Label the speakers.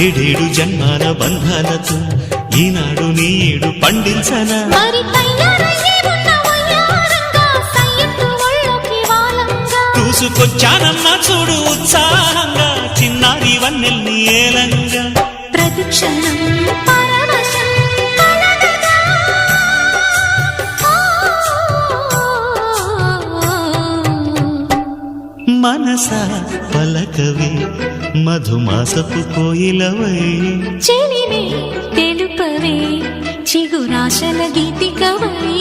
Speaker 1: ఏడేడు జన్మాల బంధాలతో ఈనాడు నీడు పండించనా
Speaker 2: మరి తయారయ్యే ఉన్న వయ్యారంగా సయ్యత్తు ఒళ్ళోకి వాలంగా
Speaker 1: చూసుకొచ్చానమ్మా చూడు ఉత్సాహంగా చిన్నారి వన్నెల్ని ఏలంగా
Speaker 2: ప్రతిక్షణం పరవశం కలగగా
Speaker 1: మనసా పలకవే మధుమాసపు కోయిలవై
Speaker 2: చెలివే తెలుపవే చిగురాశల గీతికవై